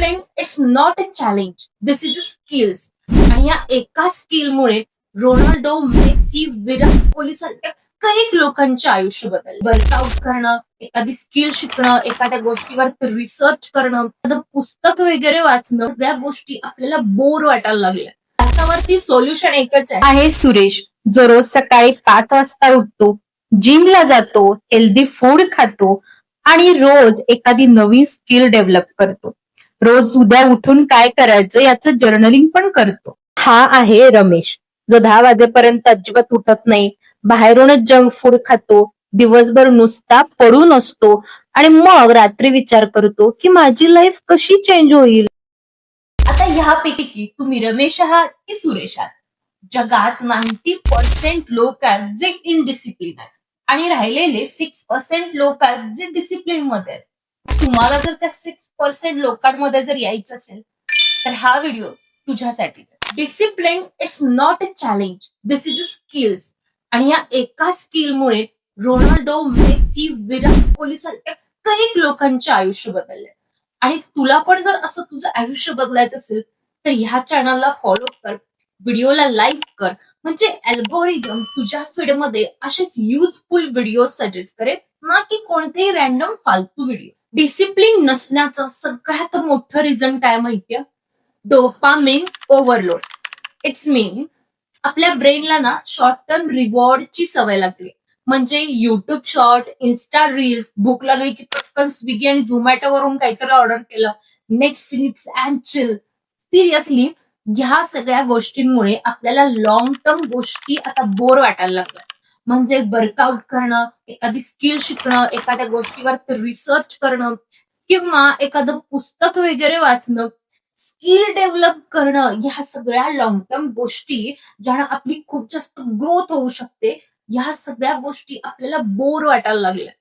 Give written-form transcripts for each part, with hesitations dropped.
Discipline it's not a challenge, this is a skills. आणि या एका स्किलमुळे रोनाल्डो, मेसी, विराट कोहली सारख्या काही लोकांचे आयुष्य बदलले. वर्कआउट करणं, एखादी स्किल शिकणं, एखाद्या गोष्टीवर रिसर्च करणं, एखादं पुस्तक वगैरे वाचणं, सगळ्या गोष्टी आपल्याला बोर वाटायला लागल्या. त्याच्यावरती सोल्युशन एकच आहे सुरेश, जो रोज सकाळी 5 वाजता उठतो, जिमला जातो, हेल्दी फूड खातो आणि रोज एखादी नवीन स्किल डेव्हलप करतो. रोज उद्या उठून काय करायचं याचं जर्नलिंग पण करतो. हा आहे रमेश, जो 10 वाजेपर्यंत अजिबात उठत नाही, बाहेरूनच जंक फूड खातो, दिवसभर नुसता पडून असतो आणि मग रात्री विचार करतो की माझी लाईफ कशी चेंज होईल. आता ह्यापैकी तुम्ही रमेश आहात की सुरेश आहात? जगात 90% लोक आहेत जे इनडिसिप्लिन आहेत आणि राहिलेले 6% लोक आहेत जे डिसिप्लिन मध्ये आहेत. तुम्हाला जर त्या 6% लोकांमध्ये जर यायचं असेल तर हा व्हिडिओ तुझ्यासाठीच. Discipline it's not a challenge, this is a skills. आणि या एका स्किलमुळे रोनाल्डो, मेसी, विराट कोहली सारख्या काही लोकांचे आयुष्य बदलले. आणि तुला पण जर असं तुझं आयुष्य बदलायचं असेल तर ह्या चॅनलला फॉलो कर, व्हिडिओला लाईक कर, म्हणजे अल्गोरिदम तुझ्या फीडमध्ये असेच युजफुल व्हिडिओ सजेस्ट करेल, ना की कोणतेही रॅन्डम फालतू व्हिडिओ. डिसिप्लिन नसण्याचं सगळ्यात मोठं रिझन काय माहितीये? Dopamine overload. इट्स मीन आपल्या ब्रेनला ना शॉर्ट टर्म रिवॉर्डची सवय लागली. म्हणजे युट्यूब शॉर्ट, इन्स्टा रील्स, भूक लागली की पटकन स्विगी आणि झोमॅटो वरून काहीतरी ऑर्डर केलं, नेटफ्लिक्स अँड चिल. सिरियसली ह्या सगळ्या गोष्टींमुळे आपल्याला लॉंग टर्म गोष्टी आता बोर वाटायला लागल्या. म्हणजे वर्कआउट करणं, एखादी स्किल शिकणं, एखाद्या गोष्टीवर रिसर्च करणं किंवा एखादं पुस्तक वगैरे वाचणं, स्किल डेव्हलप करणं, ह्या सगळ्या लॉंग टर्म गोष्टी ज्यानं आपली खूप जास्त ग्रोथ होऊ शकते, ह्या सगळ्या गोष्टी आपल्याला बोर वाटायला लागल्या.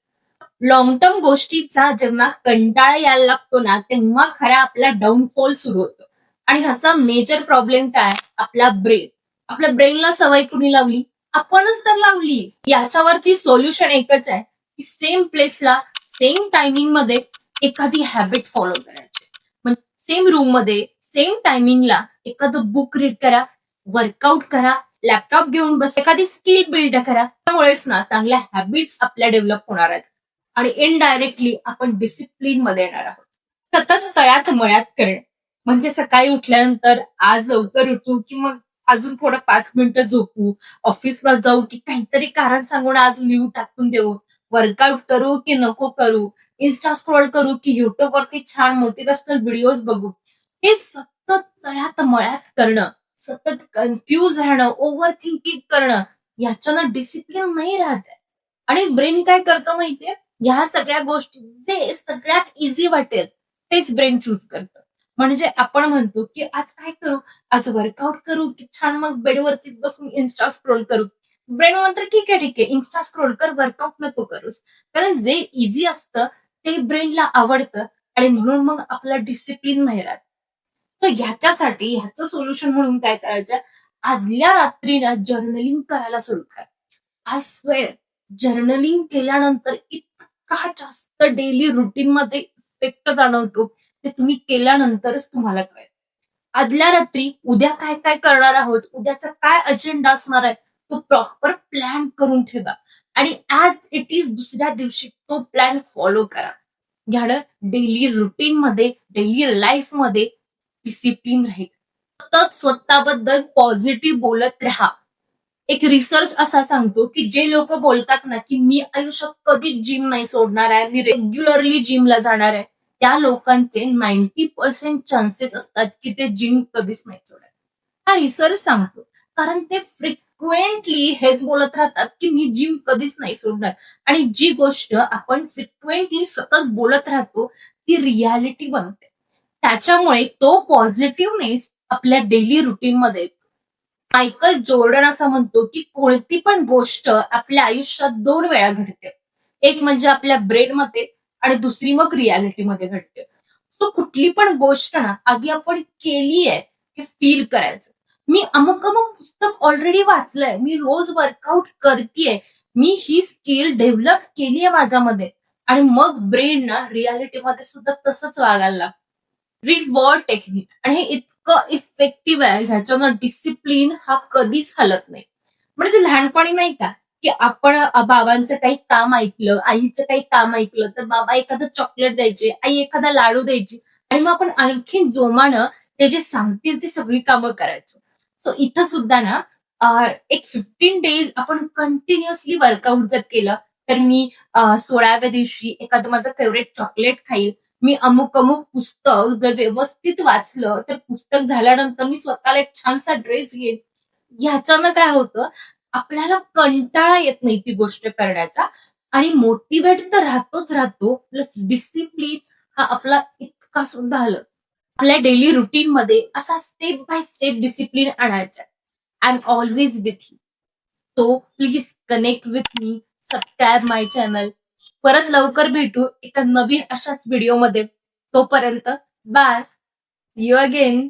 लॉंग टर्म गोष्टीचा जेव्हा कंटाळा यायला लागतो ना, तेव्हा खरा आपला डाऊनफॉल सुरू होतो. आणि ह्याचा मेजर प्रॉब्लेम काय? आपला ब्रेन. आपल्या ब्रेनला सवय कुणी लावली? आपणच तर लावली. याच्यावरती सोल्युशन एकच आहे की सेम प्लेसला, सेम टायमिंग मध्ये एखादी हॅबिट फॉलो करायची. म्हणजे सेम रूम मध्ये, सेम टायमिंगला एखादं बुक रीड करा, वर्कआउट करा, लॅपटॉप घेऊन बस, एखादी स्किल बिल्ड करा. त्यामुळेच ना चांगल्या हॅबिट्स आपल्या डेव्हलप होणार आहेत आणि इनडायरेक्टली आपण डिसिप्लिन मध्ये येणार आहोत. सतत तळ्यात मळ्यात करणे म्हणजे सकाळी उठल्यानंतर आज लवकर उठू की मग अजून थोडं 5 मिनिटं झोपू, ऑफिसला जाऊ की काहीतरी कारण सांगून आज लिव्ह टाकून देऊ, वर्कआउट करू की नको करू, इन्स्टा स्क्रोल करू की युट्यूब वरती छान मोटिवेशनल व्हिडिओज बघू. हे सतत तळ्यात मळ्यात करणं, सतत कन्फ्यूज राहणं, ओव्हर थिंकिंग करणं, याच्यानं डिसिप्लिन नाही राहत आहे. आणि ब्रेन काय करतं माहितीये? ह्या सगळ्या गोष्टी जे सगळ्यात इझी वाटेल तेच ब्रेन चूज करतं. म्हणजे आपण म्हणतो की आज काय करू, आज वर्कआउट करू की छान मग बेडवरतीच बसून इन्स्टा स्क्रोल करू. ब्रेन म्हणतं ठीक आहे ठीक आहे, इन्स्टा स्क्रोल कर, वर्कआउट नको करूस. कारण जे इझी असतं ते ब्रेनला आवडतं आणि म्हणून मग आपला डिसिप्लिन नाही राहत. तर ह्याच्यासाठी ह्याचं सोल्युशन म्हणून काय करायचं? आदल्या रात्रीला जर्नलिंग करायला सुरू करा. आय स्वेअर, जर्नलिंग केल्यानंतर इतका जास्त डेली रुटीन मध्ये इफेक्ट जाणवतो, ते तुम्ही केल्यानंतरच तुम्हाला कळेल. आदल्या रात्री उद्या काय काय करणार आहोत, उद्याचा काय अजेंडा असणार आहे, तो प्रॉपर प्लॅन करून ठेवा आणि ऍज इट इज दुसऱ्या दिवशी तो प्लॅन फॉलो करा. ह्यानं डेली रुटीन मध्ये, डेली लाईफ मध्ये डिसिप्लिन राहील. सतत स्वतःबद्दल पॉझिटिव्ह बोलत राहा. एक रिसर्च असा सांगतो की जे लोक बोलतात ना की मी आयुष्यात कधीच जिम नाही सोडणार आहे, मी रेग्युलरली जिमला जाणार आहे, त्या लोकांचे 90% चान्सेस असतात की ते जिम कधीच नाही सोडणार. हा रिसर्च सांगतो. कारण ते फ्रिक्वेंटली हेच बोलत राहतात की मी जिम कधीच नाही सोडणार. आणि जी गोष्ट आपण फ्रिक्वेंटली सतत बोलत राहतो ती रियालिटी बनते. त्याच्यामुळे तो पॉझिटिव्हनेस आपल्या डेली रुटीन मध्ये येतो. मायकल जॉर्डन असं म्हणतो की कोणती पण गोष्ट आपल्या आयुष्यात 2 वेळा घडते. एक म्हणजे आपल्या ब्रेनमध्ये आणि दुसरी मग रियालिटीमध्ये घडते. सो कुठली पण गोष्ट ना आधी आपण केली आहे हे फील करायचं. मी अमुक अमुक पुस्तक ऑलरेडी वाचलंय, मी रोज वर्कआउट करतेय, मी ही स्किल डेव्हलप केली आहे माझ्यामध्ये, आणि मग ब्रेन ना रियालिटीमध्ये सुद्धा तसंच वागायला लागतं. Reward technique. आणि हे इतकं इफेक्टिव्ह आहे, ह्याच्यानं डिसिप्लिन हा कधीच हलत नाही. म्हणजे ते लहानपणी नाही का, की आपण बाबांचं काही काम ऐकलं, आईचं काही काम ऐकलं, तर बाबा एखादं चॉकलेट द्यायचे, आई एखादा लाडू द्यायची आणि मग आपण आणखीन जोमानं ते जे सांगतील ते सगळी कामं करायचो. सो इथं सुद्धा ना एक 15 डेज आपण कंटिन्युअसली वर्कआउट जर केलं, तर मी 16व्या दिवशी एखादं माझं फेवरेट चॉकलेट खाईल. मी अमुक-अमुक पुस्तक जर व्यवस्थित वाचलं, तर पुस्तक झाल्यानंतर मी स्वतःला एक छानसा ड्रेस घेईन. ह्याच्यानं काय होतं, आपल्याला कंटाळा येत नाही ती गोष्ट करण्याचा आणि मोटिव्हेट तर राहतोच राहतो, प्लस डिसिप्लिन हा आपला इतका सुद्धा हलत. आपल्या डेली रुटीनमध्ये असा स्टेप बाय स्टेप डिसिप्लिन आणायचा आहे. I am always with you. So please connect with me, subscribe my channel. परत लवकर भेटू एका नवीन अशाच व्हिडिओमध्ये. तोपर्यंत बाय. You again.